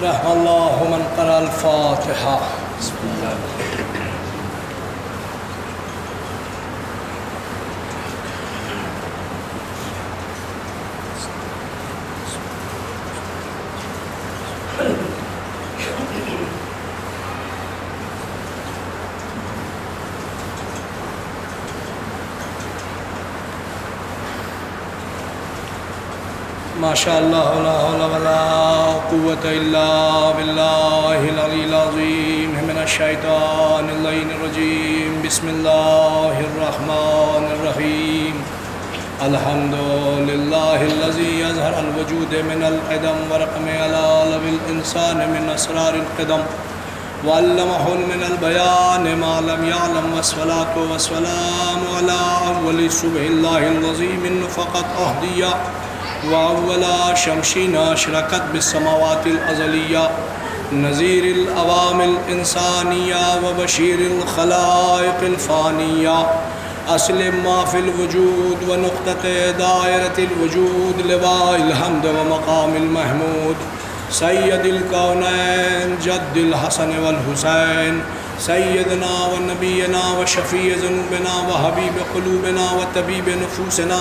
رحم اللہ من قرأ الفاتحہ. بسم اللہ. ماشاء اللہ لا حول ولا قوة الا باللہ العلی العظیم من الشیطان اللعین الرجیم. بسم اللہ الرحمن الرحیم. الحمد للہ الذی اظہر الوجود من القدم ورقم علی لب الانسان من اسرار القدم وعلمہ من البیان ما لم یعلم والصلاة والسلام علی اول صبح اللہ الذی من فقط اہدیہ وأولا شمشين أشرقت بالسماوات الأزلية نذير الأوام الإنسانية وبشير الخلائق الفانية أسلم ما في الوجود ونقطة دائرة الوجود لواء الحمد ومقام المحمود سيد الكونين جد الحسن والحسين سيدنا ونبينا وشفيع ذنوبنا وحبيب قلوبنا وطبيب نفوسنا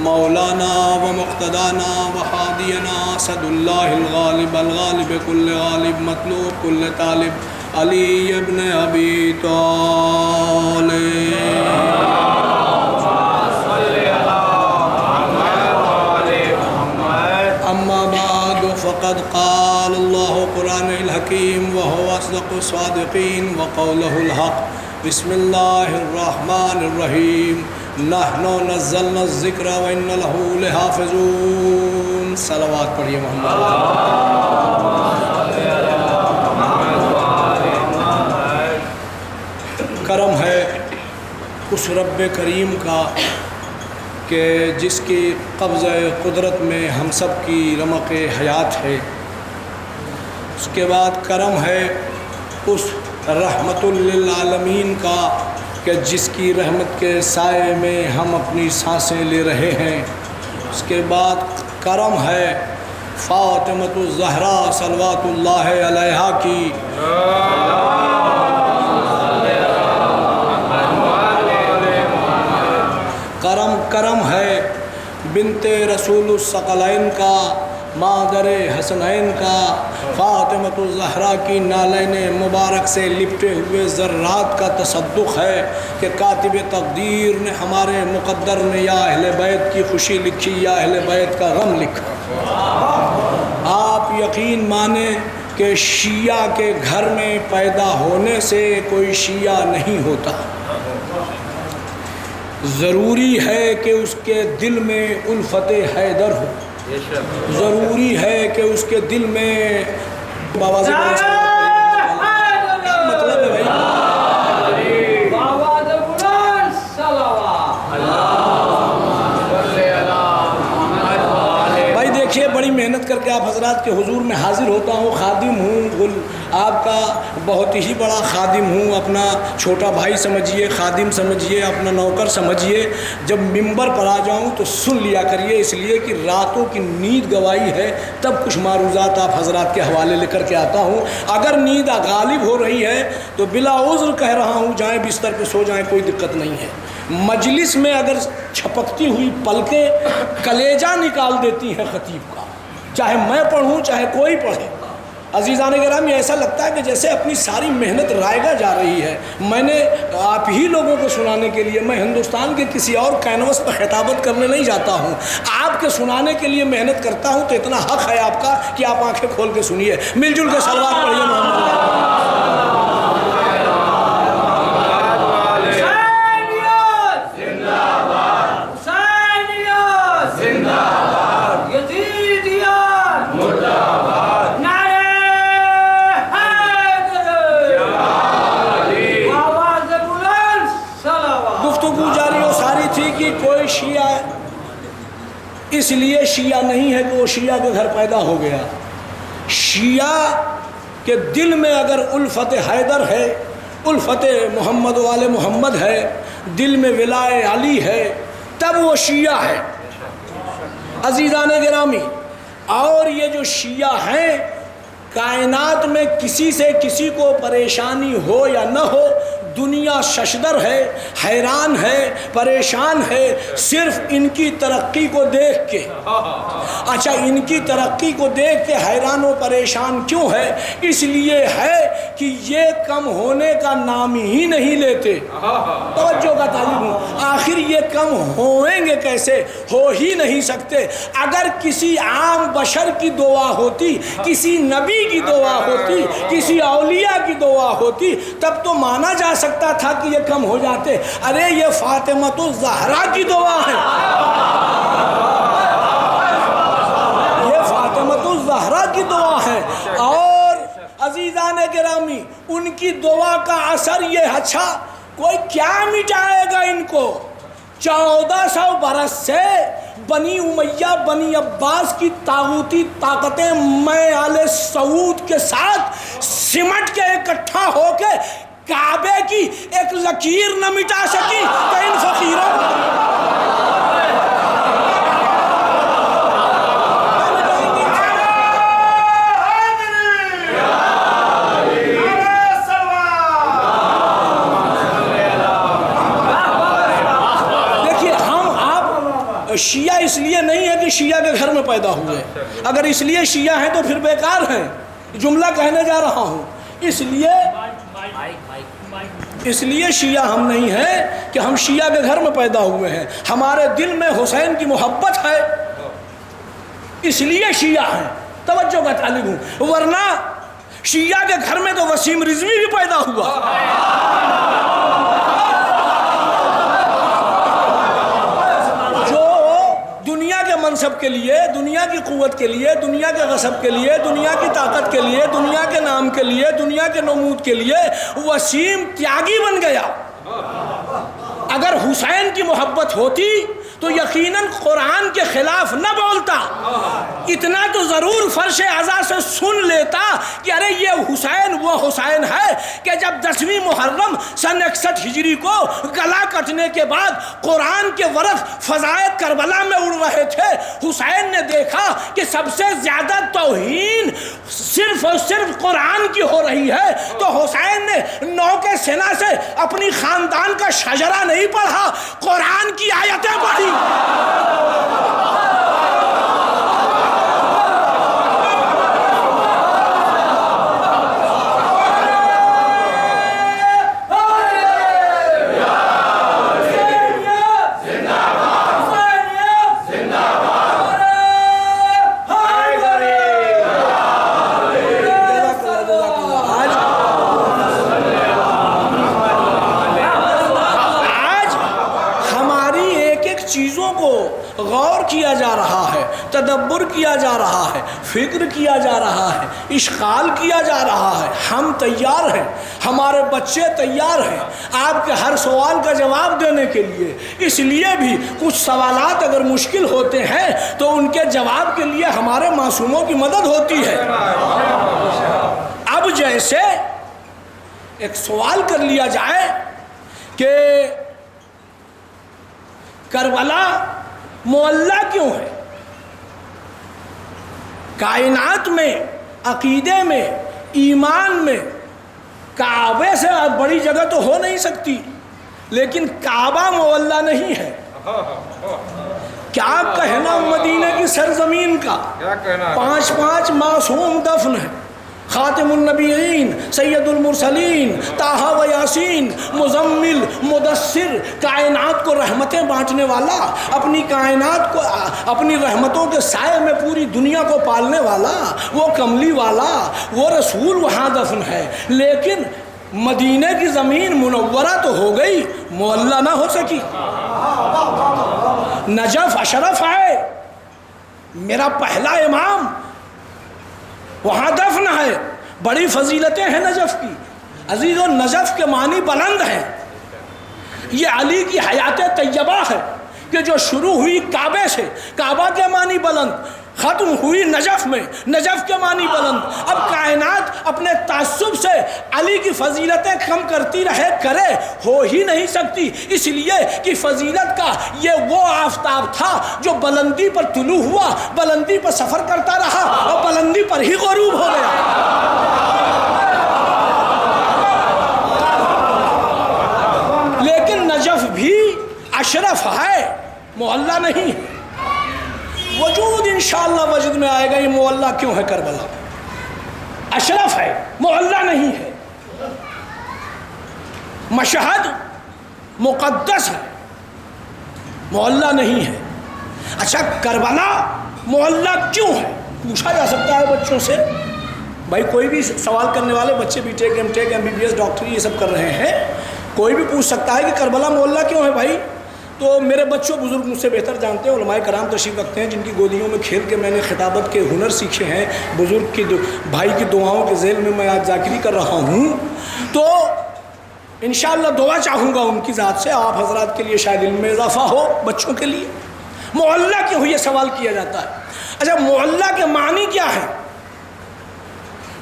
مولانا ومقتدانا وحادينا اسد الله الغالب الغالب كل غالب مطلوب كل طالب علي ابن ابي طالب. اما بعد فقد قال الله قرآن الحكيم وهو اصدق الصادقين وقوله الحق. بسم الله الرحمن الرحيم. نحن نزلنا الذکر وإن له لحافظون. صلوات پڑھیے محمد. کرم ہے اس رب کریم کا کہ جس کی قبضہ قدرت میں ہم سب کی رمق حیات ہے. اس کے بعد کرم ہے اس رحمت للعالمین کا کہ جس کی رحمت کے سائے میں ہم اپنی سانسیں لے رہے ہیں. اس کے بعد کرم ہے فاطمۃ الزہرا صلوات اللہ علیہا کی کرم ہے بنت رسول الثقلین کا مادر حسنین کا فاطمۃ الزہرا کی نالین مبارک سے لپٹے ہوئے ذرات کا تصدق ہے کہ کاتب تقدیر نے ہمارے مقدر نے یا اہل بیت کی خوشی لکھی یا اہل بیت کا غم لکھا. آپ یقین مانیں کہ شیعہ کے گھر میں پیدا ہونے سے کوئی شیعہ نہیں ہوتا. ضروری ہے کہ اس کے دل میں الفت حیدر ہو. ضروری ہے کہ اس کے دل میں بابا سے مطلب ہے بھائی دیکھیے بڑی محنت کر کے آپ حضرات کے حضور میں حاضر ہوتا ہوں. خادم ہوں, آپ کا بہت ہی بڑا خادم ہوں. اپنا چھوٹا بھائی سمجھیے, خادم سمجھیے, اپنا نوکر سمجھیے. جب ممبر پر آ جاؤں تو سن لیا کریے, اس لیے کہ راتوں کی نیند گوائی ہے. تب کچھ معروضات آپ حضرات کے حوالے لے کر کے آتا ہوں. اگر نیند غالب ہو رہی ہے تو بلا عذر کہہ رہا ہوں, جائیں بستر پہ سو جائیں, کوئی دقت نہیں ہے. مجلس میں اگر چھپکتی ہوئی پلکیں کلیجہ نکال دیتی ہیں خطیب کا, چاہے میں پڑھوں چاہے کوئی پڑھے, عزیزان گرامی ایسا لگتا ہے کہ جیسے اپنی ساری محنت رائگاں جا رہی ہے. میں نے آپ ہی لوگوں کو سنانے کے لیے, میں ہندوستان کے کسی اور کینوس پر خطابت کرنے نہیں جاتا ہوں, آپ کے سنانے کے لیے محنت کرتا ہوں. تو اتنا حق ہے آپ کا کہ آپ آنکھیں کھول کے سنیے. مل جل کے صلوات پڑھیے محمد. کوئی شیعہ اس لیے شیعہ نہیں ہے کہ وہ شیعہ کے گھر پیدا ہو گیا. شیعہ کے دل میں اگر الفت حیدر ہے, الفت محمد وال محمد ہے, دل میں ولائے علی ہے, تب وہ شیعہ ہے. عزیزان گرامی, اور یہ جو شیعہ ہیں کائنات میں کسی سے کسی کو پریشانی ہو یا نہ ہو، دنیا ششدر ہے، حیران ہے، پریشان ہے، صرف ان کی ترقی کو دیکھ کے۔ اچھا، ان کی ترقی کو دیکھ کے حیران و پریشان کیوں ہے؟ اس لیے ہے کہ یہ کم ہونے کا نام ہی نہیں لیتے۔ توجہ کا طالب ہوں، آخر یہ کم ہوئیں گے کیسے؟ ہو ہی نہیں سکتے۔ اگر کسی عام بشر کی دعا ہوتی، کسی نبی کی دعا ہوتی، کسی اولیاء کی دعا ہوتی، تب تو مانا جا سکتا تھا کہ یہ کم ہو جاتے۔ ارے یہ فاطمۃ الزہرا کی دعا ہے، یہ فاطمۃ الزہرا کی دعا ہے۔ اور عزیزان گرامی، ان کی دعا کا اثر یہ، اچھا کوئی کیا مٹائے گا ان کو؟ 1400 برس سے بنی امیہ، بنی عباس کی طاغوتی طاقتیں میں آل سعود کے ساتھ سمٹ کے اکٹھا ہو کے کعبے کی ایک لکیر نہ مٹا سکی تو ان فقیروں شیعہ اس لیے نہیں ہے کہ شیعہ کے گھر میں پیدا ہوئے، اگر اس لیے شیعہ ہیں تو پھر بیکار ہیں، جملہ کہنے جا رہا ہوں۔ اس لیے شیعہ ہم نہیں ہیں کہ ہم شیعہ کے گھر میں پیدا ہوئے ہیں، ہمارے دل میں حسین کی محبت ہے، اس لیے شیعہ ہیں۔ توجہ کا طالب ہوں، ورنہ شیعہ کے گھر میں تو وسیم رضوی بھی پیدا ہوا۔ منصب کے لیے، دنیا کی قوت کے لیے، دنیا کے غصب کے لیے، دنیا کی طاقت کے لیے، دنیا کے نام کے لیے، دنیا کے نمود کے لیے وسیم تیاگی بن گیا۔ اگر حسین کی محبت ہوتی تو یقیناً قرآن کے خلاف نہ بولتا، اتنا تو ضرور فرش عزا سے سن لیتا کہ ارے یہ حسین وہ حسین ہے کہ جب 10ویں محرم سن 61 ہجری کو گلا کٹنے کے بعد قرآن کے ورق فضائے کربلا میں اڑ رہے تھے، حسین نے دیکھا کہ سب سے زیادہ توہین صرف اور صرف قرآن کی ہو رہی ہے، تو حسین نے 9 کے سینہ سے اپنی خاندان کا شجرہ نہیں پڑھا، قرآن کی آیتیں پڑھی۔ چیزوں کو غور کیا جا رہا ہے، تدبر کیا جا رہا ہے، فکر کیا جا رہا ہے، اشغال کیا جا رہا ہے۔ ہم تیار ہیں، ہمارے بچے تیار ہیں آپ کے ہر سوال کا جواب دینے کے لیے۔ اس لیے بھی کچھ سوالات اگر مشکل ہوتے ہیں تو ان کے جواب کے لیے ہمارے معصوموں کی مدد ہوتی ہے۔ اب جیسے ایک سوال کر لیا جائے کہ کربلا معلیٰ کیوں ہے؟ کائنات میں، عقیدے میں، ایمان میں کعبے سے بڑی جگہ تو ہو نہیں سکتی، لیکن کعبہ معلیٰ نہیں ہے۔ کیا کہنا مدینے کی سرزمین کا، 5 معصوم دفن ہیں، خاتم النبیین، سید المرسلین، طٰہٰ و یاسین، مزمل، مدثر، کائنات کو رحمتیں بانٹنے والا، اپنی کائنات کو اپنی رحمتوں کے سائے میں پوری دنیا کو پالنے والا، وہ کملی والا، وہ رسول وہاں دفن ہے۔ لیکن مدینے کی زمین منورہ تو ہو گئی، معلیٰ نہ ہو سکی۔ نجف اشرف ہے، میرا پہلا امام وہاں دفن ہے، بڑی فضیلتیں ہیں نجف کی۔ عزیزو، نجف کے معنی بلند ہیں، یہ علی کی حیات طیبہ ہے کہ جو شروع ہوئی کعبے سے، کعبہ کے معنی بلند، ختم ہوئی نجف میں، نجف کے معنی بلند۔ اب کائنات اپنے تعصب سے علی کی فضیلتیں کم کرتی رہے کرے، ہو ہی نہیں سکتی، اس لیے کہ فضیلت کا یہ وہ آفتاب تھا جو بلندی پر طلوع ہوا، بلندی پر سفر کرتا رہا اور بلندی پر ہی غروب ہو گیا۔ لیکن نجف بھی اشرف ہے، معلّہ نہیں ہے۔ وجود انشاءاللہ وجد میں آئے گا یہ معلّہ کیوں ہے کربلا، اشرف ہے معلّہ نہیں ہے۔ مشہد مقدس ہے، معلّہ نہیں ہے۔ اچھا کربلا معلّہ کیوں ہے؟ پوچھا جا سکتا ہے بچوں سے، بھائی کوئی بھی سوال کرنے والے بچے B Tech M Tech MBBS ڈاکٹری یہ سب کر رہے ہیں، کوئی بھی پوچھ سکتا ہے کہ کربلا معلّہ کیوں ہے بھائی؟ تو میرے بچوں بزرگ مجھ سے بہتر جانتے ہیں، علماء کرام تشریف رکھتے ہیں جن کی گودیوں میں کھیل کے میں نے خطابت کے ہنر سیکھے ہیں، بزرگ کی بھائی کی دعاؤں کے ذیل میں آج ذاکری کر رہا ہوں، تو انشاءاللہ دعا چاہوں گا ان کی ذات سے، آپ حضرات کے لیے شاید علم میں اضافہ ہو بچوں کے لیے۔ معلّہ کیوں یہ سوال کیا جاتا ہے؟ اچھا معلّہ کے معنی کیا ہے؟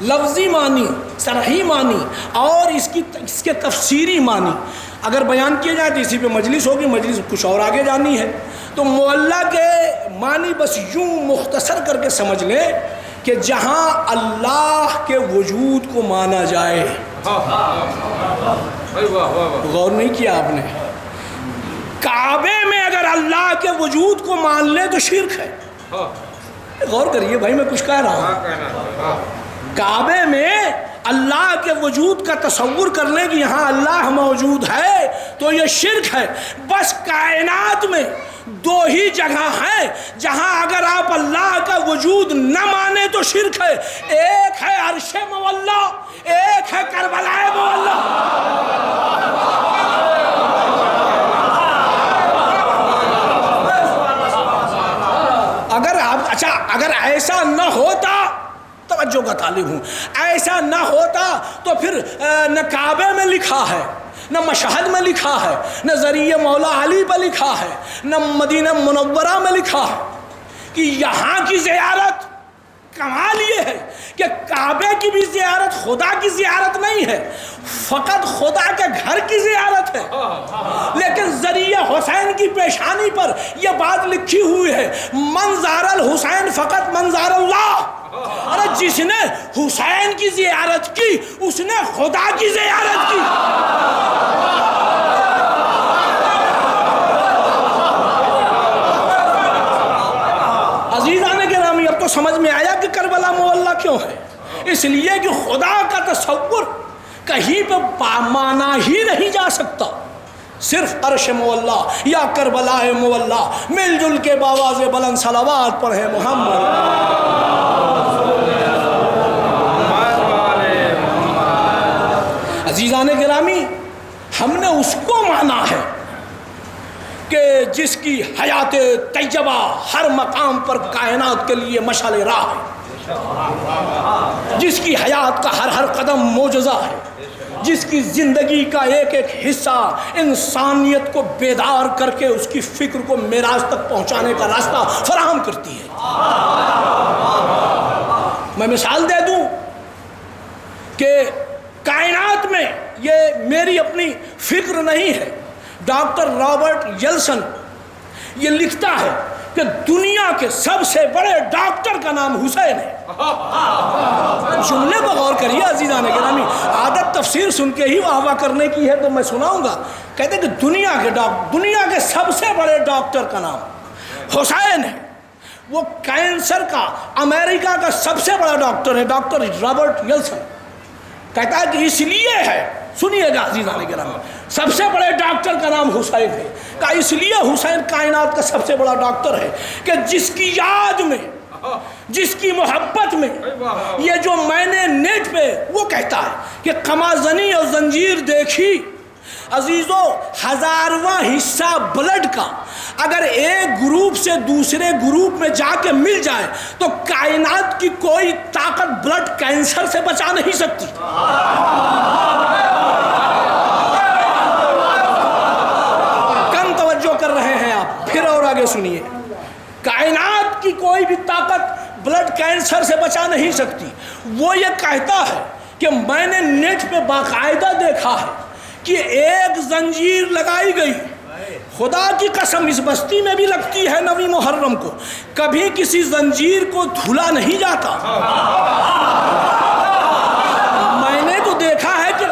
لفظی معنی، صرحی معنی اور اس کے تفسیری معنی اگر بیان کیے جائے تو اسی پہ مجلس ہوگی، مجلس کچھ اور آگے جانی ہے۔ تو معلّہ کے معنی بس یوں مختصر کر کے سمجھ لیں کہ جہاں اللہ کے وجود کو مانا جائے۔ غور نہیں کیا آپ نے؟ کعبے میں اگر اللہ کے وجود کو مان لیں تو شرک ہے۔ غور کریے بھائی میں کچھ کہہ رہا ہوں۔ کعبے میں اللہ کے وجود کا تصور کر لیں کہ یہاں اللہ موجود ہے تو یہ شرک ہے۔ بس کائنات میں دو ہی جگہ ہیں جہاں اگر آپ اللہ کا وجود نہ مانیں تو شرک ہے، ایک ہے عرش مولا، ایک ہے کربلا مولا۔ اگر ایسا نہ ہوتا، توجہ کا طالب ہوں، ایسا نہ ہوتا تو پھر نہ کعبے میں لکھا ہے، نہ مشہد میں لکھا ہے، نہ ذریعہ مولا علی پہ لکھا ہے، نہ مدینہ منورہ میں لکھا ہے کہ یہاں کی زیارت۔ کمال یہ ہے کہ کعبے کی بھی زیارت خدا کی زیارت نہیں ہے، فقط خدا کے گھر کی زیارت ہے، لیکن ذریعہ حسین کی پیشانی پر یہ بات لکھی ہوئی ہے من زار الحسین فقط من زار اللہ۔ ارے جس نے حسین کی زیارت کی اس نے خدا کی زیارت کی۔ عزیزان گرامی اب تو سمجھ میں آیا کہ کربلا معلّہ کیوں ہے؟ اس لیے کہ خدا کا تصور کہیں پہ مانا ہی نہیں جا سکتا، صرف عرش معلّہ یا کربلا معلّہ۔ مل جل کے باواز بلند صلوات پڑھیں محمد۔ عزیزان گرامی ہم نے اس کو مانا ہے کہ جس کی حیات طیبہ ہر مقام پر کائنات کے لیے مشعل راہ ہے، جس کی حیات کا ہر قدم معجزہ ہے، جس کی زندگی کا ایک ایک حصہ انسانیت کو بیدار کر کے اس کی فکر کو معراج تک پہنچانے کا راستہ فراہم کرتی ہے۔ میں مثال دے دوں کہ کائنات میں یہ میری اپنی فکر نہیں ہے، ڈاکٹر رابرٹ یلسن یہ لکھتا ہے کہ دنیا کے سب سے بڑے ڈاکٹر کا نام حسین ہے۔ جملے پر غور کریے عزیزان گرامی، عادت تفسیر سن کے ہی واہ واہ کرنے کی ہے تو میں سناؤں گا۔ کہتے ہیں کہ دنیا کے سب سے بڑے ڈاکٹر کا نام حسین ہے۔ وہ کینسر کا امریکہ کا سب سے بڑا ڈاکٹر ہے، ڈاکٹر رابرٹ یلسن کہتا ہے کہ اس لیے ہے، سنیے گا عزیزان گرامی، سب سے بڑے ڈاکٹر کا نام حسین ہے، کہ اس لیے حسین کائنات کا سب سے بڑا ڈاکٹر ہے کہ جس کی یاد میں، جس کی محبت میں، یہ جو میں نے نیٹ پہ وہ کہتا ہے کہ قمازنی اور زنجیر دیکھی عزیزو، ہزارواں حصہ بلڈ کا اگر ایک گروپ سے دوسرے گروپ میں جا کے مل جائے تو کائنات کی کوئی طاقت بلڈ کینسر سے بچا نہیں سکتی۔ کم توجہ کر رہے ہیں آپ، پھر اور آگے سنیے۔ کائنات کی کوئی بھی طاقت بلڈ کینسر سے بچا نہیں سکتی۔ وہ یہ کہتا ہے کہ میں نے نیٹ پہ باقاعدہ دیکھا ہے کہ ایک زنجیر لگائی گئی، خدا کی قسم اس بستی میں بھی لگتی ہے 9 محرم کو، کبھی کسی زنجیر کو دھلا نہیں جاتا۔ میں نے تو دیکھا ہے کہ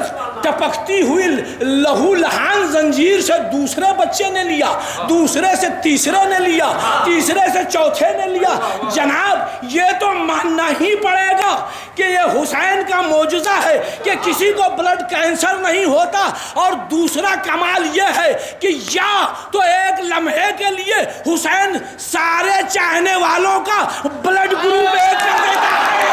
ٹپکتی ہوئی لہو لہان زنجیر سے دوسرے بچے نے لیا، دوسرے سے تیسرے نے لیا، تیسرے سے چوتھے نے لیا۔ جناب یہ تو ماننا ہی پڑے گا کہ یہ حسین کا معجزہ ہے کہ کسی کو بلڈ کینسر نہیں ہوتا، اور دوسرا کمال یہ ہے کہ یا تو ایک لمحے کے لیے حسین سارے چاہنے والوں کا بلڈ گروپ ایک کر دیتا ہے۔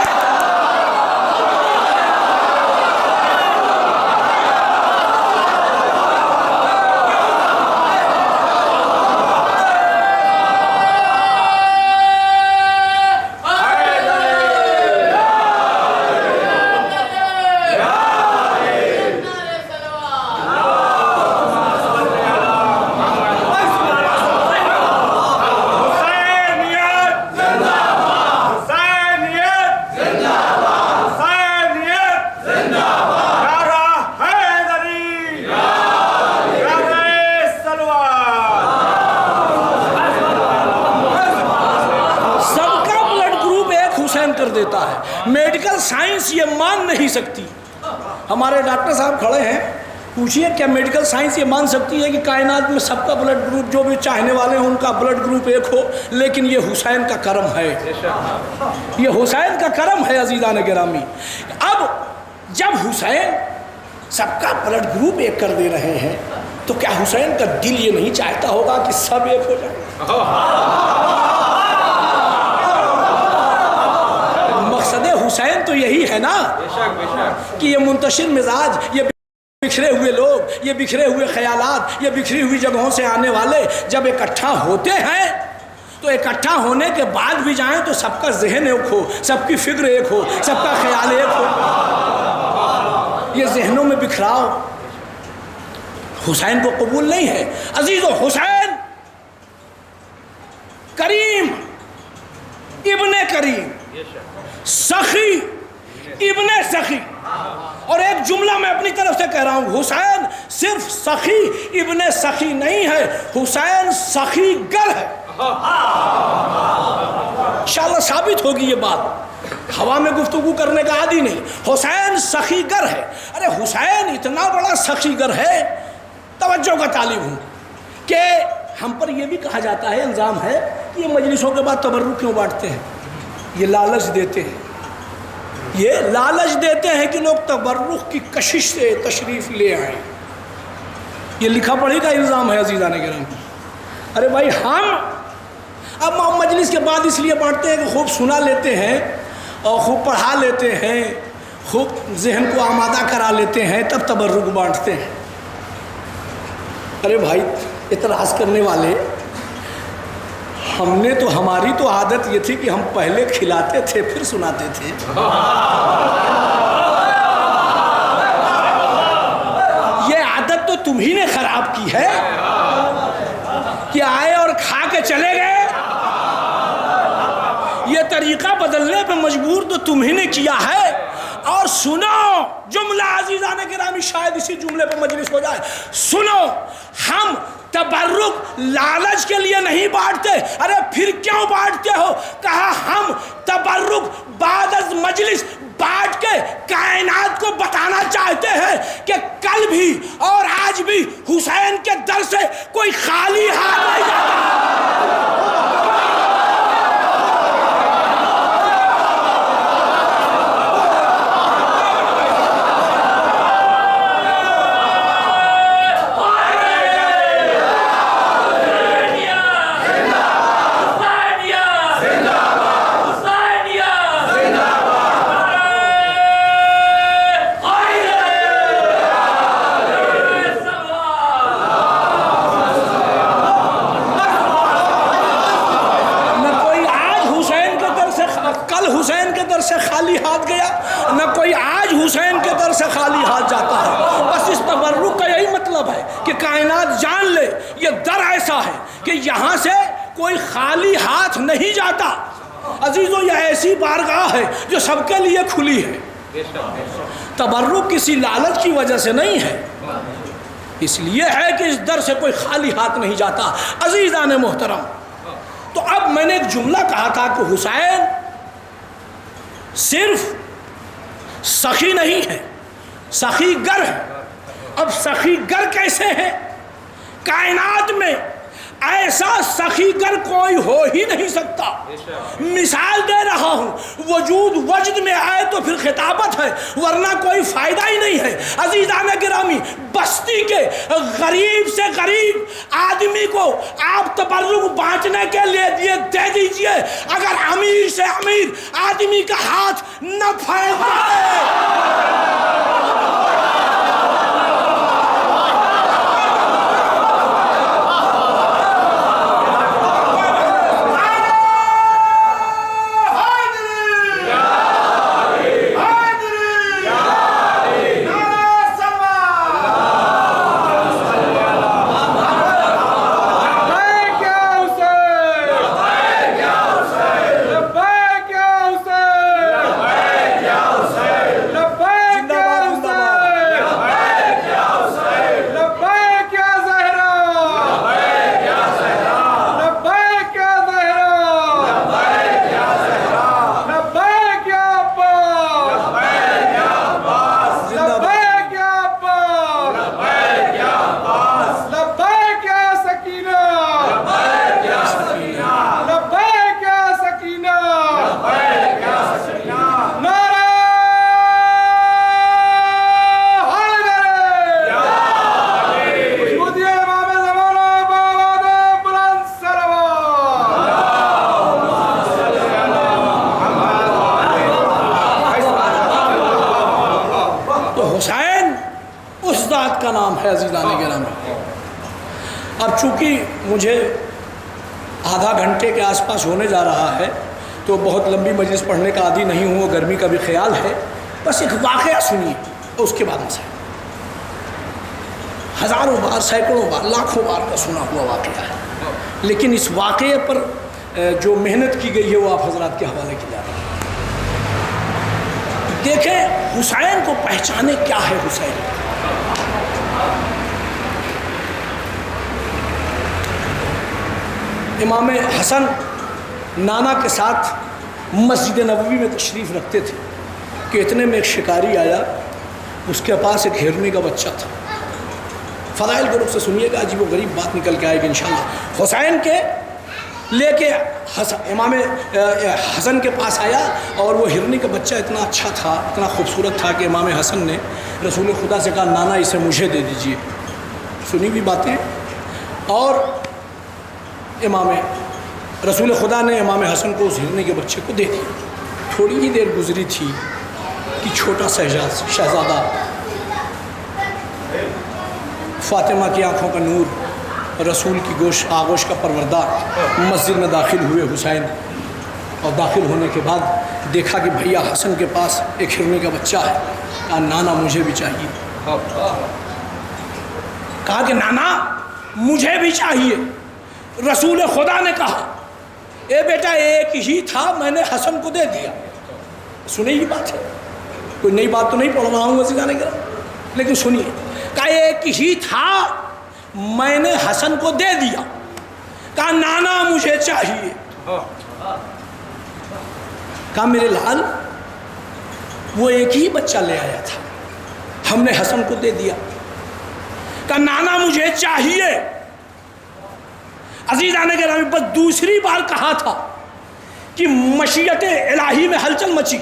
دیتا ہے۔ میڈیکل سائنس یہ مان نہیں سکتی۔ ہمارے ڈاکٹر صاحب کھڑے ہیں، پوچھئے کیا میڈیکل سائنس یہ مان سکتی ہے کہ کائنات میں سب کا بلڈ گروپ جو بھی چاہنے والے ہیں ان کا بلڈ گروپ ایک ہو؟ لیکن یہ حسین کا کرم ہے، یہ حسین کا کرم ہے عزیزان گرامی۔ اب جب حسین سب کا بلڈ گروپ ایک کر دے رہے ہیں تو کیا حسین کا دل یہ نہیں چاہتا ہوگا کہ سب ایک ہو جائے؟ حسین تو یہی ہے نا کہ یہ منتشر مزاج، یہ بکھرے ہوئے لوگ، یہ بکھرے ہوئے خیالات، یہ بکھری ہوئی جگہوں سے آنے والے جب اکٹھا ہوتے ہیں تو اکٹھا ہونے کے بعد بھی جائیں تو سب کا ذہن ایک ہو، سب کی فکر ایک ہو، سب کا خیال ایک ہو۔ یہ ذہنوں میں بکھراؤ حسین کو قبول نہیں ہے۔ عزیزو، حسین کریم ابن کریم، سخی ابن سخی، اور ایک جملہ میں اپنی طرف سے کہہ رہا ہوں، حسین صرف سخی ابن سخی نہیں ہے، حسین سخی گر ہے۔ انشاءاللہ ثابت ہوگی یہ بات، ہوا میں گفتگو کرنے کا عادی نہیں، حسین سخی گر ہے۔ ارے حسین اتنا بڑا سخی گر ہے، توجہ کا طالب ہوں کہ ہم پر یہ بھی کہا جاتا ہے، الزام ہے کہ یہ مجلسوں کے بعد تبرک کیوں بانٹتے ہیں؟ یہ لالچ دیتے ہیں، یہ لالچ دیتے ہیں کہ لوگ تبرک کی کشش سے تشریف لے آئیں۔ یہ لکھا پڑھی کا الزام ہے عزیزان گرامی۔ ارے بھائی ہم اب مجلس کے بعد اس لیے بانٹتے ہیں کہ خوب سنا لیتے ہیں اور خوب پڑھا لیتے ہیں، خوب ذہن کو آمادہ کرا لیتے ہیں، تب تبرک بانٹتے ہیں۔ ارے بھائی اعتراض کرنے والے، ہم نے تو، ہماری تو عادت یہ تھی کہ ہم پہلے کھلاتے تھے پھر سناتے تھے۔ یہ عادت تو تمہیں نے خراب کی ہے کہ آئے اور کھا کے چلے گئے۔ یہ طریقہ بدلنے پہ مجبور تو تمہیں نے کیا ہے۔ اور سنو جملہ عزیزان گرامی، شاید اسی جملے پہ مجلس ہو جائے، سنو، ہم تبرک لالچ کے لیے نہیں بانٹتے۔ ارے پھر کیوں بانٹتے ہو؟ کہا ہم تبرک بعد از مجلس بانٹ کے کائنات کو بتانا چاہتے ہیں کہ کل بھی اور آج بھی حسین کے در سے کوئی خالی ہاتھ نہیں جاتا۔ سے خالی ہاتھ گیا، نہ کوئی آج حسین کے در سے خالی ہاتھ جاتا ہے۔ بس اس تبرک کا یہی مطلب ہے کہ کائنات جان لے یہ در ایسا ہے کہ یہاں سے کوئی خالی ہاتھ نہیں جاتا عزیزو، یہ ایسی بارگاہ ہے جو سب کے لیے کھلی ہے، تبرک کسی لالچ کی وجہ سے نہیں ہے، اس لیے ہے کہ اس در سے کوئی خالی ہاتھ نہیں جاتا۔ عزیزان محترم، تو اب میں نے ایک جملہ کہا تھا کہ حسین صرف سخی نہیں ہے، سخی گر ہے۔ اب سخی گر کیسے ہے؟ کائنات میں ایسا سخی گر کوئی ہو ہی نہیں سکتا۔ مثال دے رہا ہوں، وجود وجد میں آئے تو پھر خطابت ہے، ورنہ کوئی فائدہ ہی نہیں ہے۔ عزیزان گرامی، بستی کے غریب سے غریب آدمی کو آپ تبرک بانٹنے کے لیے دے دیجئے، اگر امیر سے امیر آدمی کا ہاتھ نہ پھیل جائے کا نام ہے۔ عزیزان گرامی، اب چونکہ مجھے آدھا گھنٹے کے آس پاس ہونے جا رہا ہے تو بہت لمبی مجلس پڑھنے کا عادی نہیں ہوں، گرمی کا بھی خیال ہے، بس ایک واقعہ سنیے اس کے بعد مسئلہ۔ ہزاروں بار، سینکڑوں بار، لاکھوں بار کا سنا ہوا واقعہ ہے، لیکن اس واقعے پر جو محنت کی گئی ہے وہ آپ حضرات کے حوالے کی جا رہی ہے۔ دیکھیں حسین کو پہچانے کیا ہے حسین۔ امام حسن نانا کے ساتھ مسجد نبوی میں تشریف رکھتے تھے کہ اتنے میں ایک شکاری آیا، اس کے پاس ایک ہرنی کا بچہ تھا۔ فضائل گروپ سے سنیے گا، عجیب و غریب بات نکل کے آئے گی انشاءاللہ۔ حسین کے لے کے امام حسن کے پاس آیا اور وہ ہرنی کا بچہ اتنا اچھا تھا، اتنا خوبصورت تھا کہ امام حسن نے رسول خدا سے کہا نانا اسے مجھے دے دیجئے۔ سنی بھی باتیں، اور امام رسول خدا نے امام حسن کو اس ہرنی کے بچے کو دے دیا۔ تھوڑی ہی دیر گزری تھی کہ چھوٹا شہزادہ فاطمہ کی آنکھوں کا نور، رسول کی آغوش کا پروردہ مسجد میں داخل ہوئے حسین، اور داخل ہونے کے بعد دیکھا کہ بھیا حسن کے پاس ایک ہرنی کا بچہ ہے۔ کہا نانا مجھے بھی چاہیے، کہا کہ نانا مجھے بھی چاہیے۔ رسول خدا نے کہا اے بیٹا ایک ہی تھا، میں نے حسن کو دے دیا۔ سنی ہی بات ہے، کوئی نئی بات تو نہیں پڑھ رہا ہوں عزیزان گرامی، لیکن سنیے، کہا ایک ہی تھا میں نے حسن کو دے دیا۔ کہا نانا مجھے چاہیے۔ کہا میرے لال وہ ایک ہی بچہ لے آیا تھا، ہم نے حسن کو دے دیا۔ کہا نانا مجھے چاہیے۔ عزیزان گرامی، بس دوسری بار کہا تھا کہ مشیت الہی میں ہلچل مچی،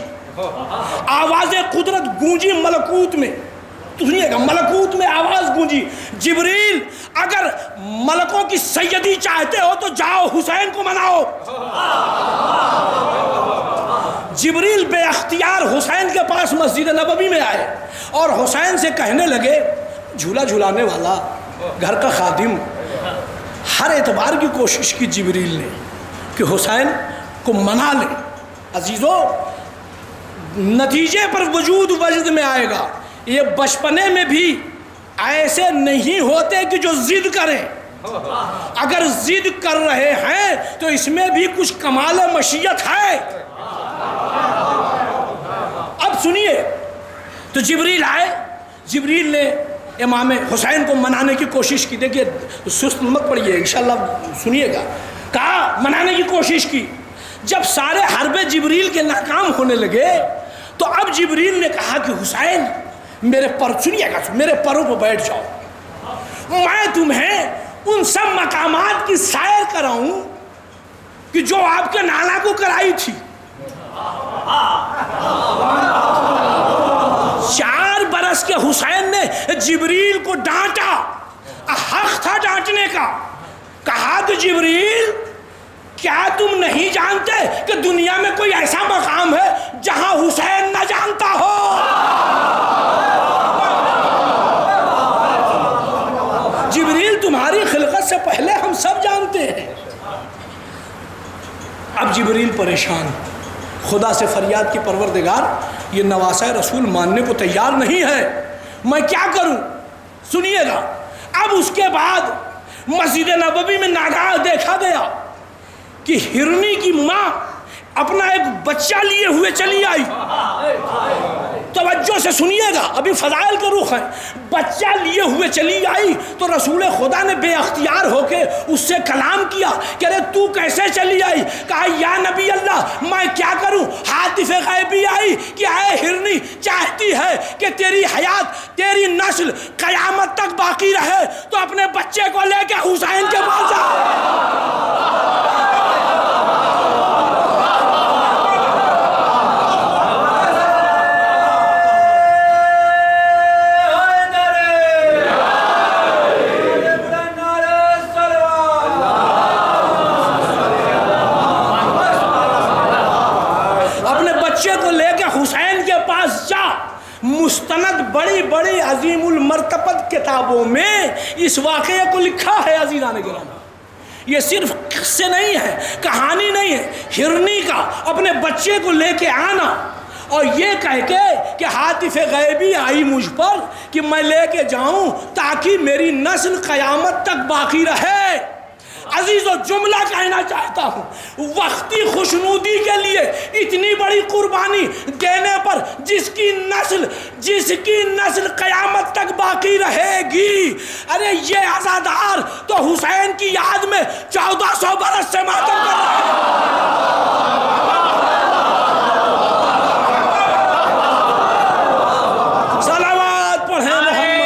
آواز قدرت گونجی ملکوت میں۔ سنیے گا، ملکوت میں آواز گونجی، جبریل اگر ملکوں کی سیدی چاہتے ہو تو جاؤ حسین کو مناؤ۔ جبریل بے اختیار حسین کے پاس مسجد نبوی میں آئے اور حسین سے کہنے لگے، جھولا جھولانے والا، گھر کا خادم، ہر اعتبار کی کوشش کی جبریل نے کہ حسین کو منا لے۔ عزیزو، نتیجے پر وجود وجد میں آئے گا۔ یہ بچپنے میں بھی ایسے نہیں ہوتے کہ جو ضد کریں، اگر ضد کر رہے ہیں تو اس میں بھی کچھ کمال مشیت ہے۔ اب سنیے، تو جبریل آئے، جبریل نے امام حسین کو منانے کی کوشش کی۔ دیکھیے سست مت پڑیے، انشاءاللہ سنیے گا۔ کہا منانے کی کوشش کی، جب سارے حرب جبریل کے ناکام ہونے لگے تو اب جبریل نے کہا کہ حسین میرے پر، سنیے گا، میرے پروں پہ بیٹھ جاؤ، میں تمہیں ان سب مقامات کی سیر کراؤں کہ جو آپ کے نانا کو کرائی تھی۔ 4 برس کے حسین نے جبریل کو ڈانٹا، حق تھا ڈانٹنے کا۔ کہا کہ جبریل کیا تم نہیں جانتے کہ دنیا میں کوئی ایسا مقام ہے جہاں حسین نہ جانتا ہو؟ جبریل تمہاری خلقت سے پہلے ہم سب جانتے ہیں۔ اب جبریل پریشان، خدا سے فریاد کی پروردگار یہ نواسہ رسول ماننے کو تیار نہیں ہے، میں کیا کروں؟ سنیے گا۔ اب اس کے بعد مسجد نبوی میں ناگہاں دیکھا گیا کہ ہرنی کی ماں اپنا ایک بچہ لیے ہوئے چلی آئی۔ توجہ سے سنیے گا، ابھی فضائل کا رخ ہے۔ بچہ لیے ہوئے چلی آئی تو رسول خدا نے بے اختیار ہو کے اس سے کلام کیا کہ ارے تو کیسے چلی آئی؟ کہا یا نبی اللہ میں کیا کروں؟ حاطف غیبی آئی کہ اے ہرنی چاہتی ہے کہ تیری حیات، تیری نسل قیامت تک باقی رہے تو اپنے بچے کو لے کے حسین کے پاس جا۔ مستند بڑی بڑی عظیم المرتبت کتابوں میں اس واقعے کو لکھا ہے عزیزان گرامی۔ یہ صرف قصے نہیں ہے، کہانی نہیں ہے، ہرنی کا اپنے بچے کو لے کے آنا اور یہ کہہ کے کہ حاطف غیبی آئی مجھ پر کہ میں لے کے جاؤں تاکہ میری نسل قیامت تک باقی رہے۔ عزیزو جملہ کہنا چاہتا ہوں، وقتی خوشنودی کے لیے اتنی بڑی قربانی دینے پر جس کی نسل قیامت تک باقی رہے گی، ارے یہ عزادار تو حسین کی یاد میں 1400 برس سے ماتم کر رہے ہیں۔ صلوات پڑھیں محمد۔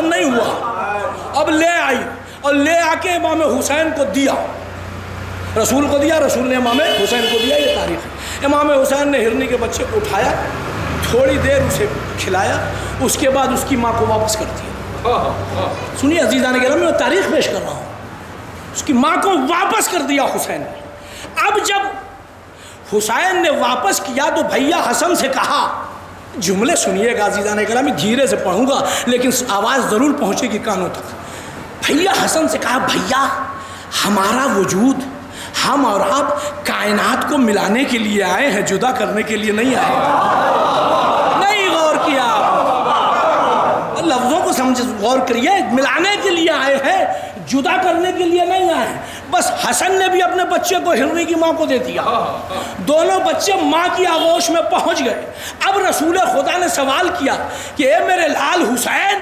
نہیں ہوا، اب لے آئی اور لے آ کے امام حسین کو دیا، رسول کو دیا، رسول نے امام حسین کو دیا۔ یہ تاریخ ہے۔ امام حسین نے ہرنی کے بچے کو اٹھایا، تھوڑی دیر اسے کھلایا، اس کے بعد اس کی ماں کو واپس کر دیا۔ سنیے عزیزان گرامی، میں تاریخ پیش کر رہا ہوں۔ اس کی ماں کو واپس کر دیا حسین نے۔ اب جب حسین نے واپس کیا تو بھیا حسن سے کہا، جملے سنیے گا عزیزان گرامی، دھیرے سے پڑھوں گا لیکن آواز ضرور پہنچے گی کانوں تک۔ بھیا حسن سے کہا، بھیا ہمارا وجود، ہم اور آپ کائنات کو ملانے کے لیے آئے ہیں، جدا کرنے کے لیے نہیں آئے۔ نہیں غور کیا آپ لفظوں کو سمجھ، غور کریے، ملانے کے لیے آئے ہیں، جدا کرنے کے لیے نہیں آئے۔ بس حسن نے بھی اپنے بچے کو ہرنی کی ماں کو دے دیا، دونوں بچے ماں کی آغوش میں پہنچ گئے۔ اب رسول خدا نے سوال کیا کہ اے میرے لال حسین،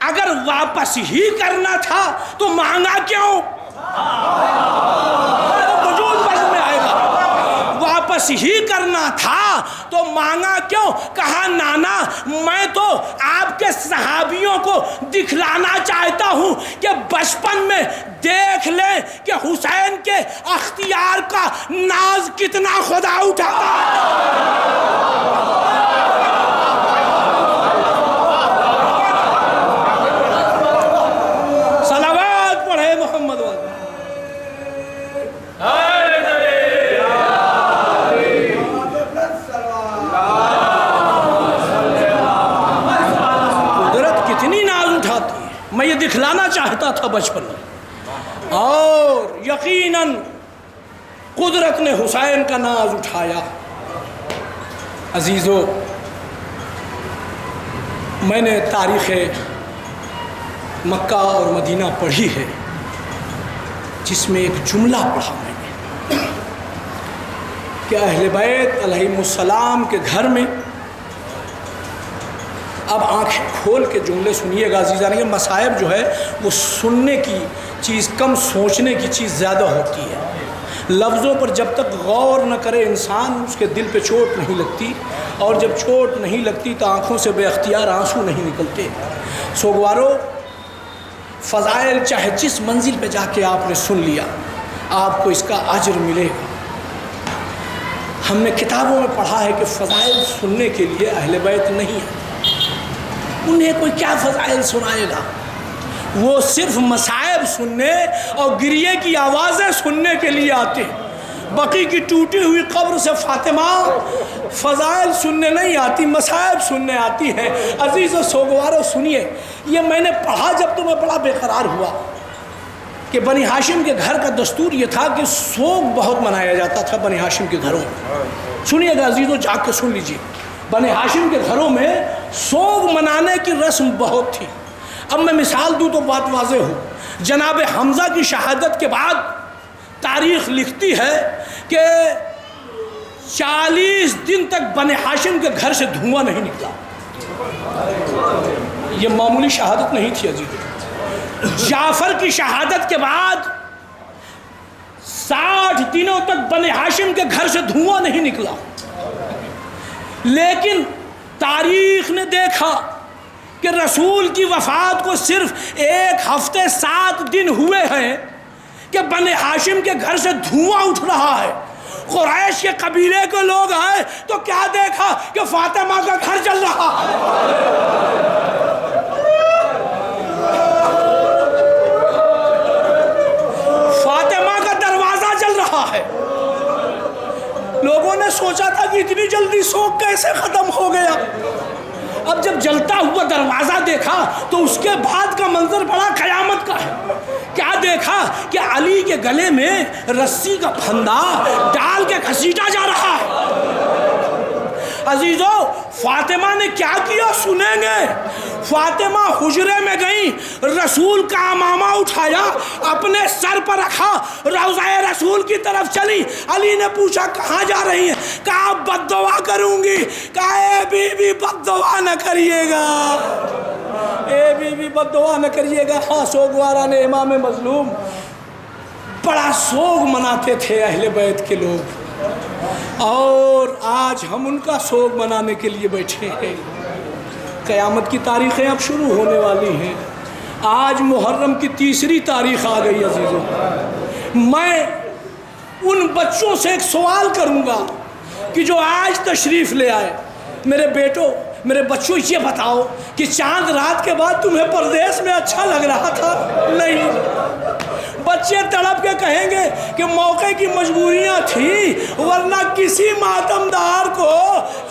اگر واپس ہی کرنا تھا تو مانگا کیوں؟ وجود بس میں آئے گا، واپس ہی کرنا تھا تو مانگا کیوں؟ کہا نانا میں تو آپ کے صحابیوں کو دکھلانا چاہتا ہوں کہ بچپن میں دیکھ لیں کہ حسین کے اختیار کا ناز کتنا خدا اٹھاتا ہے۔ صلوات پڑھے محمد والے۔ میں یہ دکھلانا چاہتا تھا بچپن میں، اور یقیناً قدرت نے حسین کا ناز اٹھایا۔ عزیزو، میں نے تاریخ مکہ اور مدینہ پڑھی ہے، جس میں ایک جملہ پڑھا میں نے کہ اہل بیت علیہم السلام کے گھر میں، اب آنکھیں کھول کے جملے سنیے گا عزیزان، یہ مصائب جو ہے وہ سننے کی چیز کم، سوچنے کی چیز زیادہ ہوتی ہے۔ لفظوں پر جب تک غور نہ کرے انسان، اس کے دل پہ چوٹ نہیں لگتی، اور جب چوٹ نہیں لگتی تو آنکھوں سے بے اختیار آنسو نہیں نکلتے۔ سوگوارو، فضائل چاہے جس منزل پہ جا کے آپ نے سن لیا، آپ کو اس کا اجر ملے گا۔ ہم نے کتابوں میں پڑھا ہے کہ فضائل سننے کے لیے اہل بیت نہیں ہے، انہیں کوئی کیا فضائل سنائے گا، وہ صرف مصائب سننے اور گریے کی آوازیں سننے کے لیے آتے ہیں۔ بقی کی ٹوٹی ہوئی قبر سے فاطمہ فضائل سننے نہیں آتی، مصائب سننے آتی ہیں۔ عزیز و سوگوارو سنیے، یہ میں نے پڑھا جب تو میں بڑا بے قرار ہوا کہ بنی ہاشم کے گھر کا دستور یہ تھا کہ سوگ بہت منایا جاتا تھا بنی ہاشم کے گھروں میں۔ سنیے گا عزیزو، جا کے سن لیجیے، بنی ہاشم کے گھروں میں سوگ منانے کی رسم بہت تھی۔ اب میں مثال دوں تو بات واضح ہو، جناب حمزہ کی شہادت کے بعد تاریخ لکھتی ہے کہ 40 دن تک بنی ہاشم کے گھر سے دھواں نہیں نکلا۔ یہ معمولی شہادت نہیں تھی عزیز۔ جعفر کی شہادت کے بعد 60 دنوں تک بنی ہاشم کے گھر سے دھواں نہیں نکلا، لیکن تاریخ نے دیکھا کہ رسول کی وفات کو صرف 1 ہفتے 7 دن ہوئے ہیں کہ بنی ہاشم کے گھر سے دھواں اٹھ رہا ہے۔ قریش کے قبیلے کے لوگ آئے تو کیا دیکھا کہ فاطمہ کا گھر جل رہا ہے۔ فاطمہ کا دروازہ جل رہا ہے۔ لوگوں نے سوچا تھا کہ اتنی جلدی سوگ کیسے ختم ہو گیا۔ اب جب جلتا ہوا دروازہ دیکھا تو اس کے بعد کا منظر بڑا قیامت کا ہے۔ کیا دیکھا کہ علی کے گلے میں رسی کا پھندا ڈال کے گھسیٹا جا رہا ہے۔ عزیزو، فاطمہ نے کیا کیا سنیں گے۔ فاطمہ حجرے میں گئی، رسول کا امامہ اٹھایا، اپنے سر پر رکھا، روضہ رسول کی طرف چلی۔ علی نے پوچھا کہاں جا رہی ہیں؟ کہا بد دعا کروں گی۔ کہا اے بی بی بد دعا نہ کریے گا، اے بی بی بد دعا نہ کریے گا۔ ہاں، سوگواران امام مظلوم بڑا سوگ مناتے تھے اہل بیت کے لوگ، اور آج ہم ان کا سوگ منانے کے لیے بیٹھے ہیں۔ قیامت کی تاریخیں اب شروع ہونے والی ہیں۔ آج محرم کی 3ری تاریخ آ گئی عزیزوں۔ میں ان بچوں سے ایک سوال کروں گا کہ جو آج تشریف لے آئے، میرے بیٹوں، میرے بچوں، یہ بتاؤ کہ چاند رات کے بعد تمہیں پردیس میں اچھا لگ رہا تھا؟ نہیں۔ بچے تڑپ کے کہیں گے کہ موقع کی مجبوریاں تھیں، ورنہ کسی ماتمدار کو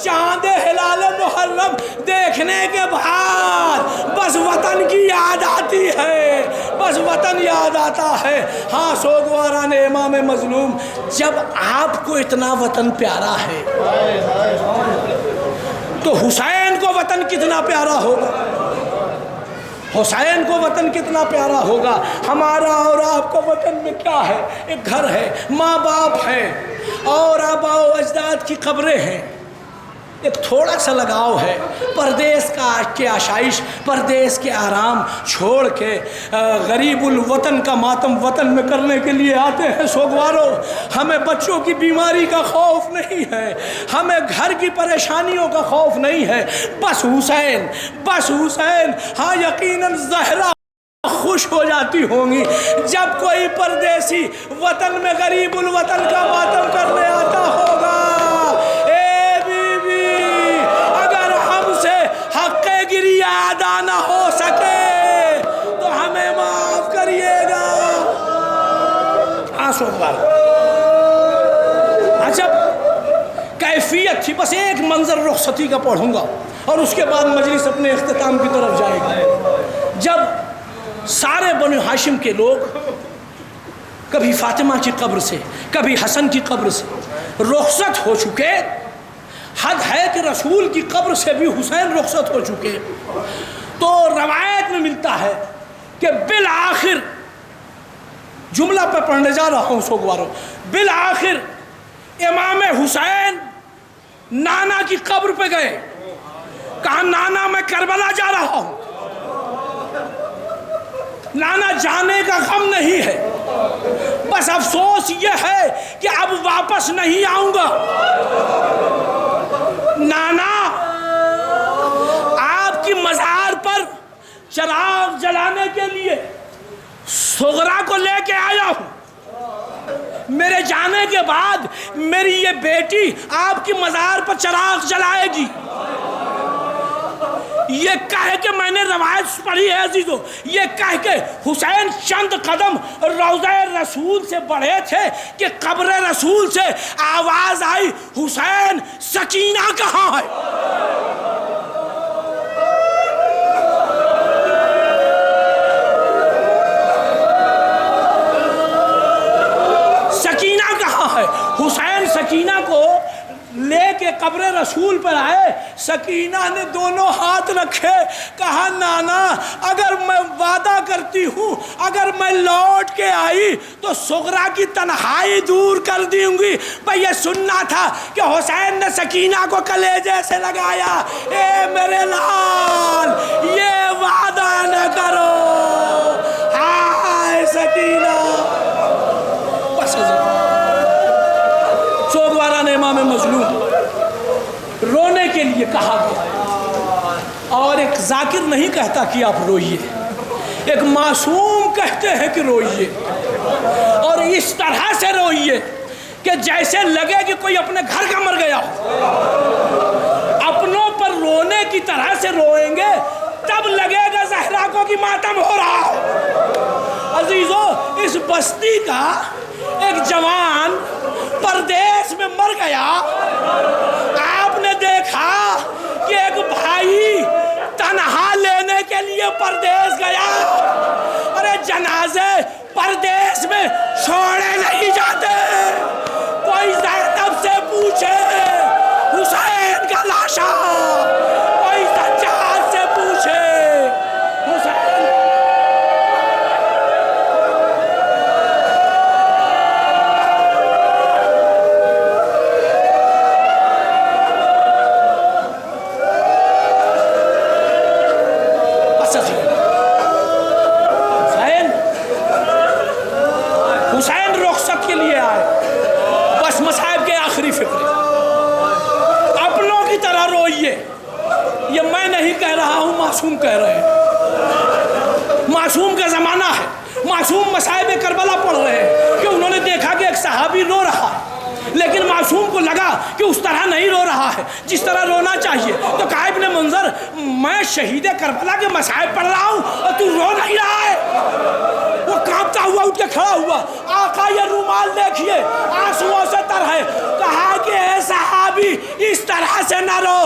چاند ہلال محرم دیکھنے کے بعد بس وطن کی یاد آتی ہے، بس وطن یاد آتا ہے۔ ہاں سوگواران امام مظلوم، جب آپ کو اتنا وطن پیارا ہے تو حسین کو وطن کتنا پیارا ہوگا، حسین کو وطن کتنا پیارا ہوگا۔ ہمارا اور آپ کا وطن میں کیا ہے؟ ایک گھر ہے، ماں باپ ہے، اور آبا و اجداد کی قبریں ہیں، ایک تھوڑا سا لگاؤ ہے۔ پردیس کے آشائش، پردیس کے آرام چھوڑ کے غریب الوطن کا ماتم وطن میں کرنے کے لیے آتے ہیں۔ سوگوارو، ہمیں بچوں کی بیماری کا خوف نہیں ہے، ہمیں گھر کی پریشانیوں کا خوف نہیں ہے، بس حسین، بس حسین۔ ہاں یقیناً زہرا خوش ہو جاتی ہوں گی جب کوئی پردیسی وطن میں غریب الوطن کا ماتم کرنے آتا ہوگا۔ ادا نہ ہو سکے تو ہمیں معاف کریے گا۔ عجب کیفیت تھی۔ بس ایک منظر رخصتی کا پڑھوں گا اور اس کے بعد مجلس اپنے اختتام کی طرف جائے گا۔ جب سارے بنو ہاشم کے لوگ کبھی فاطمہ کی قبر سے، کبھی حسن کی قبر سے رخصت ہو چکے، حد ہے کہ رسول کی قبر سے بھی حسین رخصت ہو چکے، تو روایت میں ملتا ہے کہ بالآخر، جملہ پہ پڑھنے جا رہا ہوں سوگواروں، بالآخر امام حسین نانا کی قبر پہ گئے، کہا نانا میں کربلا جا رہا ہوں، نانا جانے کا غم نہیں ہے، بس افسوس یہ ہے کہ اب واپس نہیں آؤں گا۔ نانا آپ کی مزار پر چراغ جلانے کے لیے صغرا کو لے کے آیا ہوں، میرے جانے کے بعد میری یہ بیٹی آپ کی مزار پر چراغ جلائے گی۔ یہ کہہ کے میں نے روایت پڑھی ہے عزیزو، یہ کہہ کے حسین چند قدم روضہ رسول سے بڑھے تھے کہ قبر رسول سے آواز آئی، حسین سکینہ کہاں ہے؟ سکینہ کہاں ہے؟ حسین سکینہ کو لے کے قبر رسول پر آئے، سکینہ نے دونوں ہاتھ رکھے، کہا نانا اگر میں وعدہ کرتی ہوں اگر میں لوٹ کے آئی تو صغرا کی تنہائی دور کر دوں گی۔ بھئی یہ سننا تھا کہ حسین نے سکینہ کو کلیجے سے لگایا، اے میرے لال یہ وعدہ نہ کرو، ہائے سکینہ۔ بس سوگواران امام مظلوم رونے کے لیے کہا گیا، اور ایک ذاکر نہیں کہتا کہ آپ روئیے، ایک معصوم کہتے ہیں کہ روئیے، اور اس طرح سے روئیے کہ جیسے لگے کہ کوئی اپنے گھر کا مر گیا ہو۔ اپنوں پر رونے کی طرح سے روئیں گے تب لگے گا زہرا کو کہ ماتم ہو رہا ہو۔ عزیزو اس بستی کا ایک جوان پردیس میں مر گیا، آپ نے دیکھا کہ ایک بھائی تنہا لینے کے لیے پردیس گیا، ارے جنازے پردیس میں چھوڑے نہیں جاتے، کوئی زینب سے پوچھے حسین کا لاشا، کوئی سجاد سے پوچھے حسین۔ حسین رخصت کے لیے آئے، بس مصائب کے آخری فکرے، اپنوں کی طرح روئیے۔ یہ میں نہیں کہہ رہا ہوں، معصوم کہہ رہے ہیں، معصوم کا زمانہ ہے، معصوم مصائب کربلا پڑھ رہے ہیں کہ انہوں نے دیکھا کہ ایک صحابی رو رہا ہے، لیکن معصوم کو لگا کہ اس طرح نہیں رو رہا ہے جس طرح رونا چاہیے، تو کہا ابن منظر میں شہید کربلا کے مصائب پڑھ رہا ہوں اور تو رو نہیں رہا ہے۔ وہ کانپتا ہوا اٹھ کے کھڑا ہوا، آقا یہ رومال دیکھیے آنسوؤں سے تر ہے، کہا کہ اے صحابی اس طرح سے نہ رو،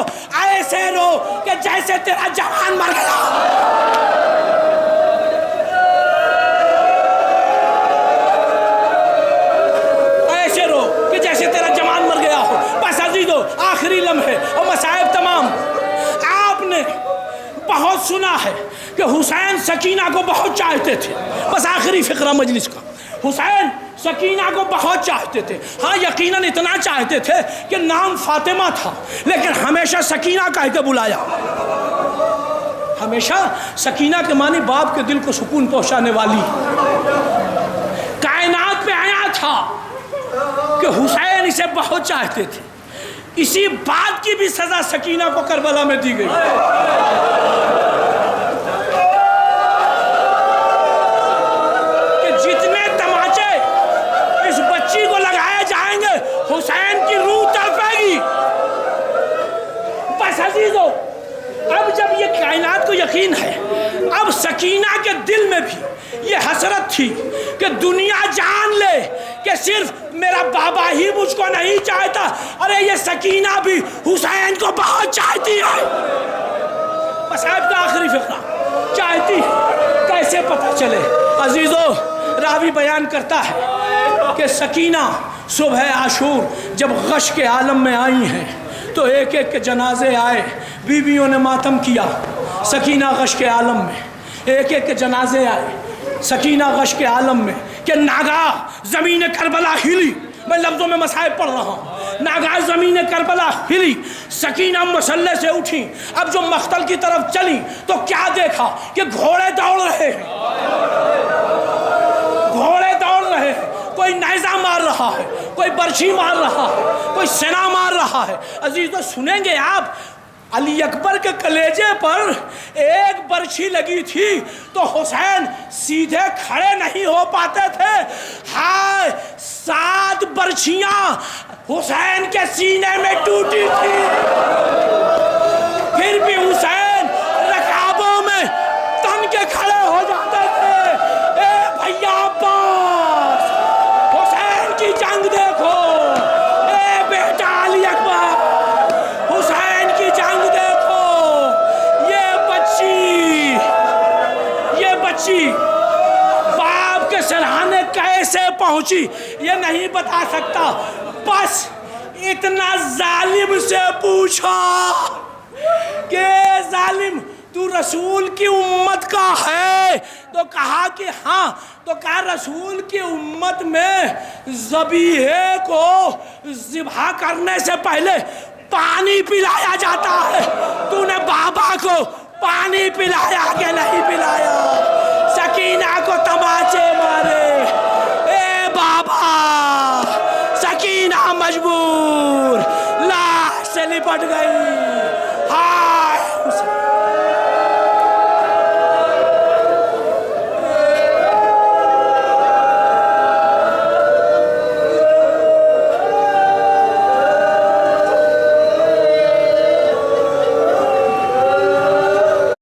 ایسے رو کہ جیسے تیرا جوان مر گیا، ایسے رو کہ جیسے تیرا جوان مر گیا ہو۔ بس عزیزو آخری لمحے اور مصائب تمام، آپ نے بہت سنا ہے کہ حسین سکینہ کو بہت چاہتے تھے، بس آخری فقرہ مجلس کا، حسین سکینہ کو بہت چاہتے تھے، ہاں یقیناً اتنا چاہتے تھے کہ نام فاطمہ تھا لیکن ہمیشہ سکینہ کہہ کے بلایا، ہمیشہ سکینہ کے معنی باپ کے دل کو سکون پہنچانے والی، کائنات پہ آیا تھا کہ حسین اسے بہت چاہتے تھے، اسی بات کی بھی سزا سکینہ کو کربلا میں دی گئی۔ کہ جتنے تماچے اس بچی کو لگائے جائیں گے حسین کی روح تڑپے گی۔ بس عزیزو اب جب یہ کائنات کو یقین ہے، اب سکینہ کے دل میں بھی یہ حسرت تھی کہ دنیا جان لے کہ صرف میرا بابا ہی مجھ کو نہیں چاہتا، ارے یہ سکینہ بھی حسین کو بہت چاہتی ہے۔ مصائب کا آخری فقرہ، چاہتی ہے کیسے پتہ چلے عزیزو، راوی راوی بیان کرتا ہے کہ سکینہ صبح عاشور جب غش کے عالم میں آئی ہیں تو ایک ایک کے جنازے آئے، بیویوں نے ماتم کیا سکینہ غش کے عالم میں، ایک ایک کے جنازے آئے سکینہ غش کے عالم میں کہ ناگاہ زمین کربلا ہلی، میں لفظوں میں مصائب پڑھ رہا ہوں، ناگاہ زمین کربلا ہلی، سکینہ مسلح سے اٹھی، اب جو مقتل کی طرف چلی تو کیا دیکھا کہ گھوڑے دوڑ رہے ہیں، گھوڑے دوڑ رہے ہیں، کوئی نیزہ مار رہا ہے، کوئی برچھی مار رہا ہے، کوئی سنا مار رہا ہے۔ عزیزو سنیں گے آپ، علی اکبر کے کلیجے پر ایک برچھی لگی تھی تو حسین سیدھے کھڑے نہیں ہو پاتے تھے، ہائے 7 برچھیاں حسین کے سینے میں ٹوٹی تھی، پھر بھی حسین رکابوں میں تن کے کھڑے ہو جاتے تھے۔ اے بھیا عباس، حسین کی جنگ دیکھو، اے بیٹا علی اکبر، حسین کی جنگ دیکھو، یہ بچی باپ کے سرہانے کیسے پہنچی یہ نہیں بتا سکتا، بس اتنا ظالم سے پوچھا کہ ظالم تو رسول کی امت کا ہے؟ تو کہا کہ ہاں، تو کہا رسول کی امت میں ذبیحے کو ذبح کرنے سے پہلے پانی پلایا جاتا ہے، تو نے بابا کو پانی پلایا کہ نہیں پلایا؟ سکینہ کو تماچے مارے، اے بابا، سکینہ مجبور لاش سے لپٹ گئی۔